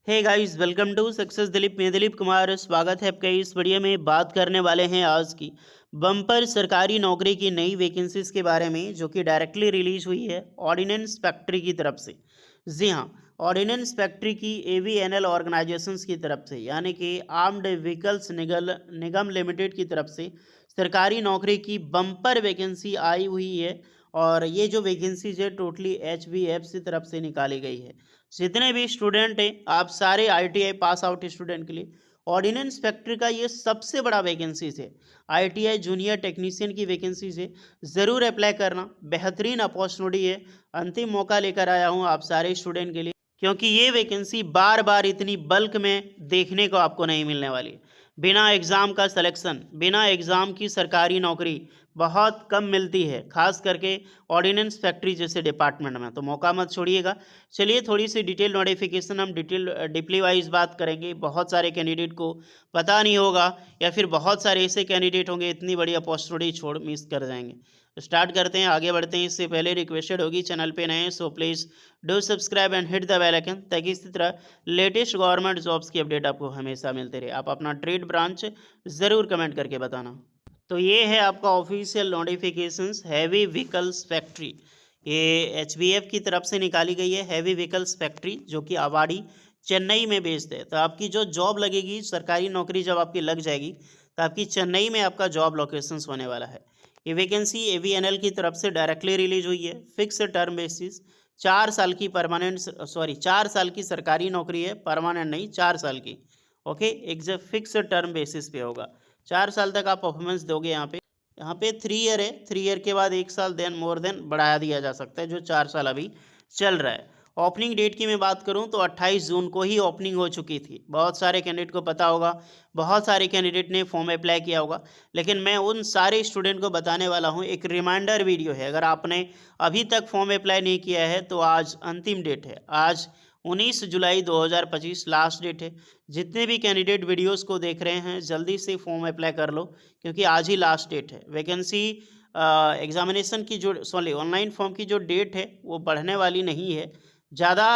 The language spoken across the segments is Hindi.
Hey guys, welcome to success Dilip. मैं दिलीप कुमार, स्वागत है आपका इस वीडियो में। बात करने वाले हैं आज की बम्पर सरकारी नौकरी की नई वैकेंसीज के बारे में, जो कि डायरेक्टली रिलीज हुई है ऑर्डिनेंस फैक्ट्री की तरफ से। जी हाँ, ऑर्डिनेंस फैक्ट्री की एवीएनएल ऑर्गेनाइजेशंस की तरफ से, यानी कि आर्म्ड व्हीकल्स निगम लिमिटेड की तरफ से सरकारी नौकरी की बम्पर वैकेंसी आई हुई है। और ये जो वैकेंसीज है टोटली एचबीएफ की तरफ से निकाली गई है। जितने भी स्टूडेंट हैं, आप सारे आईटीआई पास आउट स्टूडेंट के लिए ऑर्डिनेंस फैक्ट्री का ये सबसे बड़ा वैकेंसीज है। आईटीआई जूनियर टेक्नीशियन की वैकेंसीज है। ज़रूर अप्लाई करना, बेहतरीन अपॉर्चुनिटी है। अंतिम मौका लेकर आया हूँ आप सारे स्टूडेंट के लिए, क्योंकि ये वैकेंसी बार बार इतनी बल्क में देखने को आपको नहीं मिलने वाली। बिना एग्ज़ाम का सिलेक्शन, बिना एग्ज़ाम की सरकारी नौकरी बहुत कम मिलती है, खास करके ऑर्डिनेंस फैक्ट्री जैसे डिपार्टमेंट में। तो मौका मत छोड़िएगा। चलिए थोड़ी सी डिटेल नोटिफिकेशन हम डीपली वाइज बात करेंगे। बहुत सारे कैंडिडेट को पता नहीं होगा, या फिर बहुत सारे ऐसे कैंडिडेट होंगे इतनी बड़ी अपॉर्चुनिटी छोड़ मिस कर जाएंगे। स्टार्ट करते हैं, आगे बढ़ते हैं। इससे पहले रिक्वेस्टेड होगी, चैनल पे नए हैं so please do subscribe and hit the bell icon, ताकि इसी तरह लेटेस्ट गवर्नमेंट जॉब्स की अपडेट आपको हमेशा मिलते रहे। आप अपना ट्रेड ब्रांच ज़रूर कमेंट करके बताना। तो ये है आपका official notifications, heavy vehicles factory. ये एचबीएफ की तरफ से निकाली गई है, हैवी व्हीकल्स फैक्ट्री, जो कि अवाड़ी चेन्नई में बेस्ड है। तो आपकी जो जॉब लगेगी, सरकारी नौकरी जब आपकी लग जाएगी, तो आपकी चेन्नई में आपका जॉब लोकेशंस होने वाला है। ये वैकेंसी एवीएनएल की तरफ से डायरेक्टली रिलीज हुई है, फिक्स टर्म बेसिस। 4 साल की परमानेंट, सॉरी 4 साल की सरकारी नौकरी है, परमानेंट नहीं, 4 साल की। ओके, एक जो फिक्स टर्म बेसिस पे होगा। 4 साल तक आप परफॉर्मेंस दोगे। यहाँ पे 3 ईयर है, 3 ईयर के बाद 1 साल देन मोर देन बढ़ाया दिया जा सकता है, जो 4 साल अभी चल रहा है। ओपनिंग डेट की मैं बात करूँ तो 28 जून को ही ओपनिंग हो चुकी थी। बहुत सारे कैंडिडेट को पता होगा, बहुत सारे कैंडिडेट ने फॉर्म अप्लाई किया होगा, लेकिन मैं उन सारे स्टूडेंट को बताने वाला हूँ, एक रिमाइंडर वीडियो है। अगर आपने अभी तक फॉर्म अप्लाई नहीं किया है तो आज अंतिम डेट है। आज 19 जुलाई 2025 लास्ट डेट है। जितने भी कैंडिडेट वीडियोस को देख रहे हैं, जल्दी से फॉर्म अप्लाई कर लो, क्योंकि आज ही लास्ट डेट है। वैकेंसी एग्जामिनेशन की जो, सॉरी ऑनलाइन फॉर्म की जो डेट है वो बढ़ने वाली नहीं है ज़्यादा।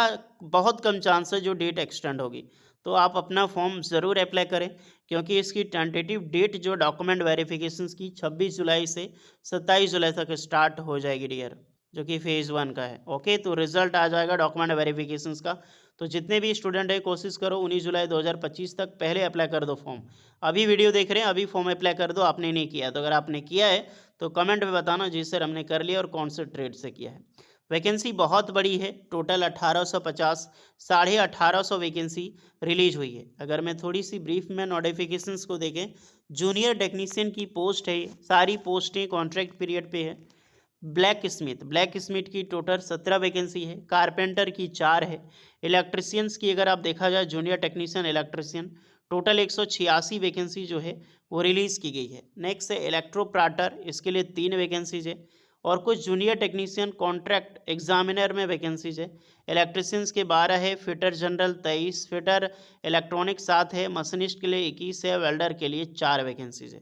बहुत कम चांस है जो डेट एक्सटेंड होगी। तो आप अपना फॉर्म ज़रूर अप्लाई करें, क्योंकि इसकी टेंटेटिव डेट जो डॉक्यूमेंट वेरिफिकेशंस की 26 जुलाई से 27 जुलाई तक स्टार्ट हो जाएगी डियर, जो कि फेज़ 1 का है। ओके, तो रिजल्ट आ जाएगा डॉक्यूमेंट वेरिफिकेशंस का। तो जितने भी स्टूडेंट है, कोशिश करो 19 जुलाई 2025 तक पहले अप्लाई कर दो फॉर्म। अभी वीडियो देख रहे हैं, अभी फॉर्म अप्लाई कर दो। आपने नहीं किया तो अगर आपने किया है तो कमेंट में बताना, जी सर हमने कर लिया और कौन से ट्रेड से किया है। वैकेंसी बहुत बड़ी है, टोटल 1850, 1850 वैकेंसी रिलीज हुई है। अगर मैं थोड़ी सी ब्रीफ में नोटिफिकेशंस को देखें, जूनियर टेक्नीशियन की पोस्ट है, सारी पोस्टें कॉन्ट्रैक्ट पीरियड पे है। ब्लैक स्मिथ की टोटल 17 वैकेंसी है। कारपेंटर की 4 है। इलेक्ट्रिशियंस की अगर आप देखा जाए, junior technician electrician, total 186 vacancy जो है वो रिलीज़ की गई है। नेक्स्ट है इलेक्ट्रोप्राटर, इसके लिए 3 वैकेंसीज है। और कुछ जूनियर टेक्नीशियन कॉन्ट्रैक्ट एग्जामिनर में वैकेंसीज है। इलेक्ट्रिशियंस के 12 है, फिटर जनरल 23, फिटर इलेक्ट्रॉनिक 7 है, मशीनिस्ट के लिए 21 है, वेल्डर के लिए 4 वैकेंसीज है।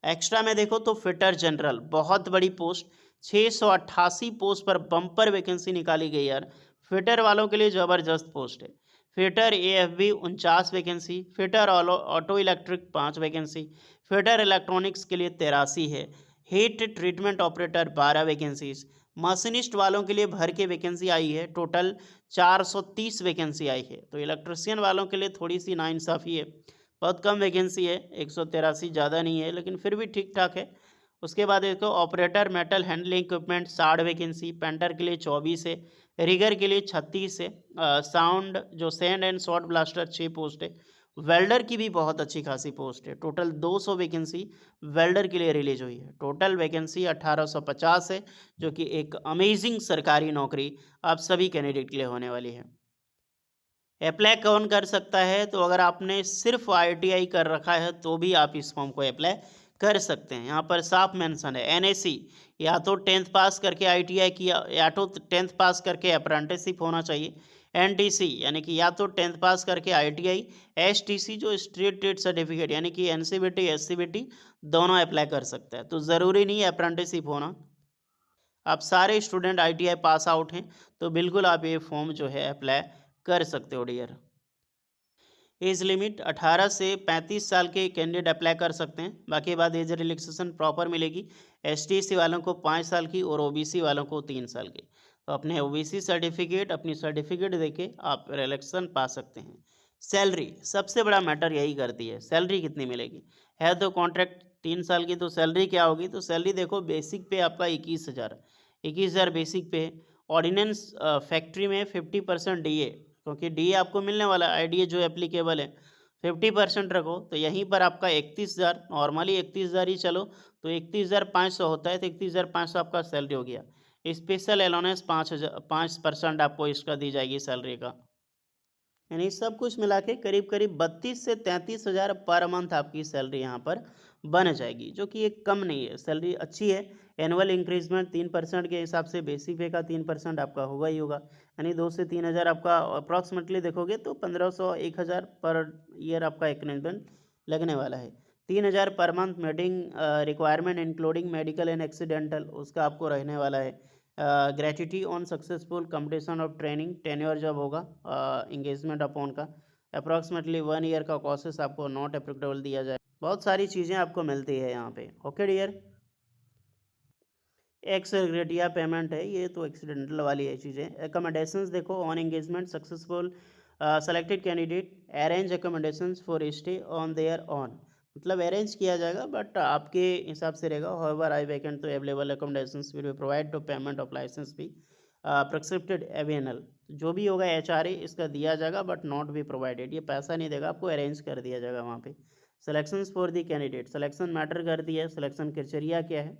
एक्स्ट्रा में देखो तो फिटर जनरल बहुत बड़ी पोस्ट, 688 पोस्ट पर बम्पर वैकेंसी निकाली गई यार। फिटर वालों के लिए ज़बरदस्त पोस्ट है। Fitter AFB 49 vacancy, fitter auto electric 5 vacancy, fitter electronics के लिए 83 है। Heat treatment operator 12 vacancies. Machinist वालों के लिए भर के वैकेंसी आई है, टोटल 430 वैकेंसी आई है। तो इलेक्ट्रिशियन वालों के लिए थोड़ी सी नाइंसाफ़ी है, बहुत कम वैकेंसी है, 183, ज़्यादा नहीं है लेकिन फिर भी ठीक ठाक है। उसके बाद देखो operator metal handling equipment 60 vacancy, painter के लिए 24 है, रिगर के लिए 36 है, साउंड जो sand and shot blaster 6 post है। वेल्डर की भी बहुत अच्छी खासी पोस्ट है, टोटल 200 वैकेंसी वेल्डर के लिए रिलीज हुई है। टोटल वैकेंसी 1850 है, जो कि एक अमेजिंग सरकारी नौकरी आप सभी कैंडिडेट के लिए होने वाली है। अप्लाई कौन कर सकता है? तो अगर आपने सिर्फ आईटीआई कर रखा है तो भी आप इस फॉर्म को अप्लाई कर सकते हैं। यहाँ पर साफ मेंशन है, एनएससी या तो 10th पास करके आईटीआई किया, या तो 10th पास करके अप्रेंटिसशिप होना चाहिए। एनटीसी यानी कि या तो 10th पास करके आईटीआई, एसटीसी जो स्ट्रीट ट्रेड सर्टिफिकेट यानी कि एनसीबीटी एससीबीटी दोनों अप्लाई कर सकता है। तो ज़रूरी नहीं है अप्रेंटिसशिप होना, आप सारे स्टूडेंट आईटीआई पास आउट हैं तो बिल्कुल आप ये फॉर्म जो है अप्लाई कर सकते हो डियर। एज लिमिट 18 से 35 साल के कैंडिडेट अप्लाई कर सकते हैं। बाकी बाद एज रिलैक्सेशन प्रॉपर मिलेगी। एसटी वालों को 5 साल की और ओबीसी वालों को 3 साल की। तो अपने ओबीसी सर्टिफिकेट अपनी सर्टिफिकेट देके आप रिलैक्सेशन पा सकते हैं। सैलरी सबसे बड़ा मैटर यही करती है, सैलरी कितनी मिलेगी। है तो कॉन्ट्रैक्ट 3 साल की, तो सैलरी क्या होगी, तो सैलरी देखो बेसिक पे आपका 21,000 बेसिक पे। ऑर्डिनेंस फैक्ट्री में 50% डीए, क्योंकि डीए आपको मिलने वाला है, आईडीए जो एप्लीकेबल है 50% रखो, तो यहीं पर आपका 31,000, नॉर्मली 31,000 ही चलो, तो 31,500 होता है, तो 31,500 आपका सैलरी हो गया। स्पेशल अलाउंस 5% आपको इसका दी जाएगी सैलरी का। यानी सब कुछ मिला के करीब करीब 32 से 33 हज़ार पर मंथ आपकी सैलरी यहाँ पर बन जाएगी, जो कि एक कम नहीं है, सैलरी अच्छी है। एनुअल इंक्रीजमेंट 3% के हिसाब से बेसिक पे का 3% आपका होगा ही होगा। यानी 2 से 3 हज़ार आपका अप्रॉक्सीमेटली देखोगे तो 1,500 1,000 पर ईयर आपका इंक्रीजमेंट लगने वाला है। 3,000 per month madding requirement including medical and accidental उसका आपको रहने वाला है। Gratuity on successful completion of training, tenure जब होगा इंगेजमेंट अपॉन का अप्रॉक्सीमेटली 1 ईयर का कोर्सेस आपको नॉट एप्लीकेबल दिया जाए। बहुत सारी चीज़ें आपको मिलती है यहाँ पे। Okay dear, ex gratia payment है, ये तो एक्सीडेंटल वाली है चीज़ें। एकोमोडेशंस देखो, on engagement successful selected candidate arrange accommodations for stay on there on, मतलब अरेंज किया जाएगा बट आपके हिसाब से रहेगा। However I vacant to available accommodations will be provide to payment of license भी प्रिस्क्रिप्टेड एवीएनएल, जो भी होगा एचआरए इसका दिया जाएगा बट नॉट बी प्रोवाइडेड, ये पैसा नहीं देगा आपको, अरेंज कर दिया जाएगा वहाँ पे। Selections for the candidate, selection matter करती है, सिलेक्शन क्राइटेरिया क्या है,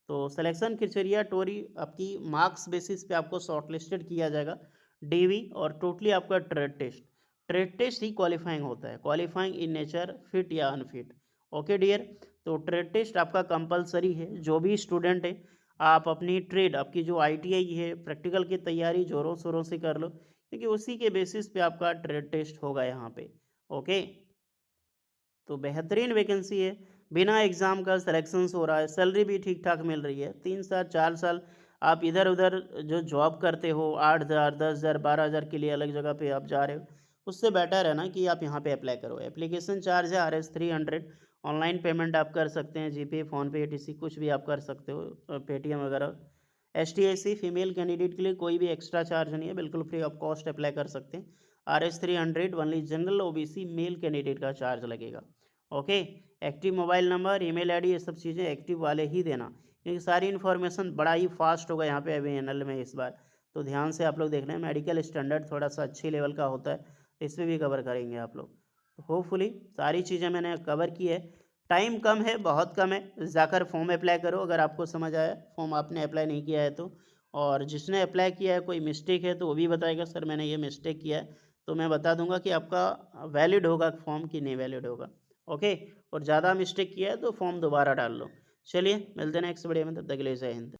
तो सिलेक्शन क्राइटेरिया टोरी आपकी मार्क्स बेसिस पे आपको शॉर्टलिस्टेड किया जाएगा, डीवी और टोटली आपका ट्रेड टेस्ट ही क्वालिफाइंग होता है, क्वालिफाइंग इन नेचर फिट या अनफिट। ओके डियर, तो ट्रेड टेस्ट आपका कंपलसरी है, जो भी स्टूडेंट है आप अपनी ट्रेड आपकी जो आईटीआई है प्रैक्टिकल की तैयारी जोरों शोरों से कर लो, क्योंकि उसी के बेसिस पे आपका ट्रेड टेस्ट होगा यहाँ पे। ओके, तो बेहतरीन वैकेंसी है, बिना एग्ज़ाम का सिलेक्शंस हो रहा है, सैलरी भी ठीक ठाक मिल रही है। 3 साल 4 साल आप इधर उधर जो जॉब करते हो 8,000 10,000 12,000 के लिए अलग जगह पे आप जा रहे हो, उससे बेटर है ना कि आप यहाँ पे अप्लाई करो। एप्लीकेशन चार्ज है RS 300, ऑनलाइन पेमेंट आप कर सकते हैं, जीपे फ़ोनपे ETC कुछ भी आप कर सकते हो, पेटीएम वगैरह। STIC फीमेल कैंडिडेट के लिए कोई भी एक्स्ट्रा चार्ज नहीं है, बिल्कुल फ्री ऑफ कॉस्ट अप्लाई कर सकते हैं। RS 300 only general OBC male candidate का चार्ज लगेगा। Okay, active mobile number email ID ये सब चीज़ें एक्टिव वाले ही देना, क्योंकि सारी इन्फॉर्मेशन बड़ा ही फास्ट होगा यहाँ पे अवेलेबल में इस बार, तो ध्यान से आप लोग देख लें। मेडिकल स्टैंडर्ड थोड़ा सा अच्छी लेवल का होता है, इस पर भी कवर करेंगे आप लोग। तो होपफुली सारी चीज़ें मैंने कवर की है। टाइम कम है, बहुत कम है, जाकर फॉर्म अप्लाई करो अगर आपको समझ आया, फॉर्म आपने अप्लाई नहीं किया है तो। और जिसने अप्लाई किया है कोई मिस्टेक है तो वो भी बताएगा सर मैंने ये मिस्टेक किया है, तो मैं बता दूंगा कि आपका वैलिड होगा फॉर्म कि नहीं वैलिड होगा। ओके, और ज़्यादा मिस्टेक किया है तो फॉर्म दोबारा डाल लो। चलिए मिलते हैं नेक्स्ट वीडियो में, तब तक के लिए जय हिंद।